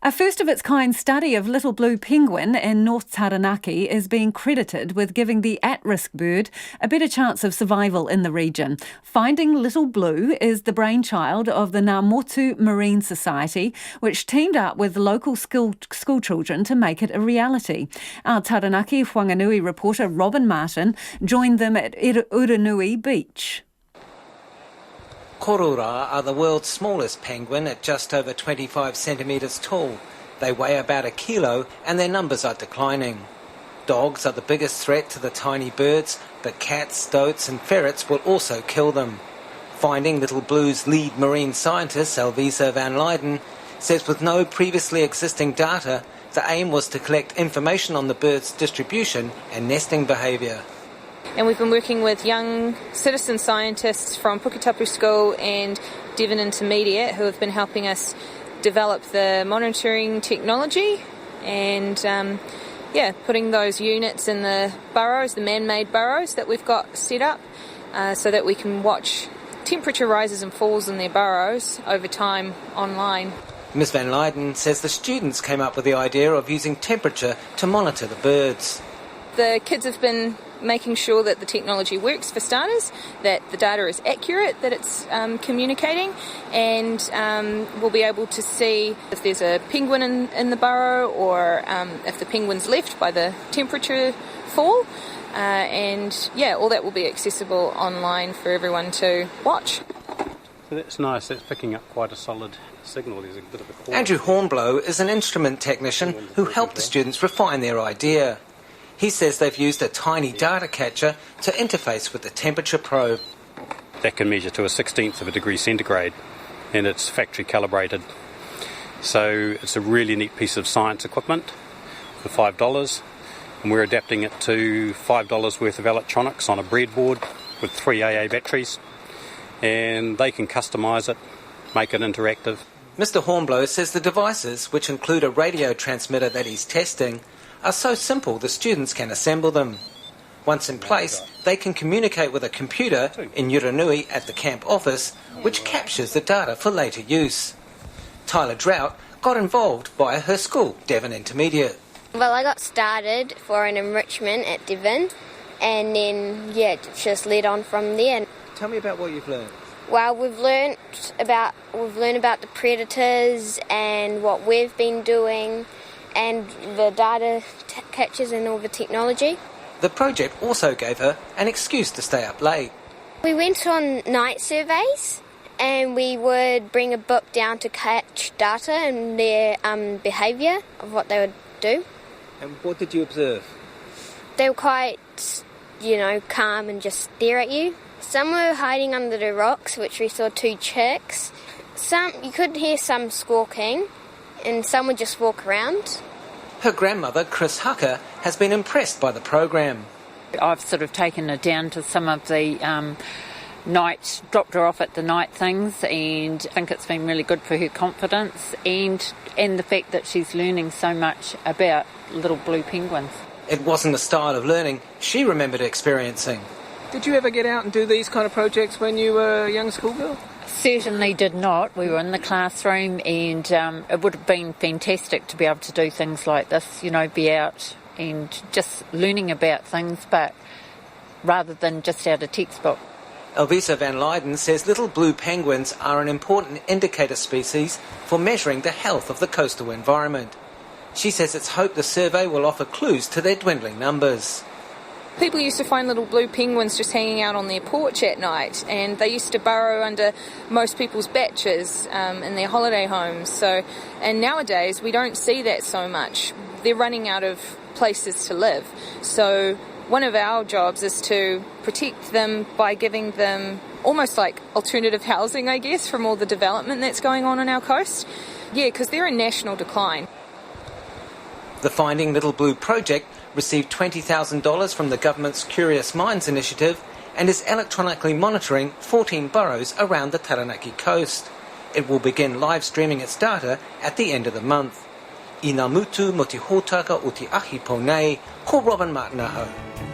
A first-of-its-kind study of little blue penguin in North Taranaki is being credited with giving the at-risk bird a better chance of survival in the region. Finding little blue is the brainchild of the Motu Marine Society, which teamed up with local school children to make it a reality. Our Taranaki Whanganui reporter Robin Martin joined them at Urenui beach. Korora are the world's smallest penguin at just over 25 centimetres tall. They weigh about 1 kilo and their numbers are declining. Dogs are the biggest threat to the tiny birds, but cats, stoats and ferrets will also kill them. Finding Little Blue's lead marine scientist, Elvisa van Leyden, says with no previously existing data, the aim was to collect information on the bird's distribution and nesting behaviour. And we've been working with young citizen scientists from Puketapu School and Devon Intermediate who have been helping us develop the monitoring technology and putting those units in the burrows, the man-made burrows that we've got set up so that we can watch temperature rises and falls in their burrows over time online. Ms van Leyden says the students came up with the idea of using temperature to monitor the birds. The kids have been making sure that the technology works for starters, that the data is accurate, that it's communicating, and we'll be able to see if there's a penguin in the burrow or if the penguin's left by the temperature fall. All that will be accessible online for everyone to watch. So that's nice, that's picking up quite a solid signal. There's a bit of a call. Andrew Hornblow is an instrument technician who helped the students refine their idea. He says they've used a tiny data catcher to interface with the temperature probe. That can measure to 1/16 of a degree centigrade, and it's factory calibrated. So it's a really neat piece of science equipment for $5, and we're adapting it to $5 worth of electronics on a breadboard with 3 AA batteries, and they can customise it, make it interactive. Mr Hornblow says the devices, which include a radio transmitter that he's testing, are so simple the students can assemble them. Once in place, they can communicate with a computer in Urenui at the camp office, which captures the data for later use. Tyler Drought got involved via her school, Devon Intermediate. Well, I got started for an enrichment at Devon, and then, it just led on from there. Tell me about what you've learned. Well, we've learned about the predators and what we've been doing, and the data catches and all the technology. The project also gave her an excuse to stay up late. We went on night surveys and we would bring a book down to catch data and their behaviour of what they would do. And what did you observe? They were quite, calm and just stare at you. Some were hiding under the rocks, which we saw 2 chicks. You could hear some squawking, and some would just walk around. Her grandmother, Chris Hucker, has been impressed by the program. I've sort of taken her down to some of the dropped her off at the night things, and I think it's been really good for her confidence and the fact that she's learning so much about little blue penguins. It wasn't a style of learning she remembered experiencing. Did you ever get out and do these kind of projects when you were a young schoolgirl? Certainly did not. We were in the classroom, and it would have been fantastic to be able to do things like this, be out and just learning about things, but rather than just out of textbook. Elvisa van Leyden says little blue penguins are an important indicator species for measuring the health of the coastal environment. She says it's hoped the survey will offer clues to their dwindling numbers. People used to find little blue penguins just hanging out on their porch at night, and they used to burrow under most people's batches in their holiday homes. And nowadays we don't see that so much. They're running out of places to live. So one of our jobs is to protect them by giving them almost like alternative housing, I guess, from all the development that's going on our coast. Yeah, because they're in national decline. The Finding Little Blue project received $20,000 from the government's Curious Minds initiative and is electronically monitoring 14 burrows around the Taranaki coast. It will begin live streaming its data at the end of the month. I ngā mutu mo te hōtaka o te ahi pou nei, ko Robin Martin aho.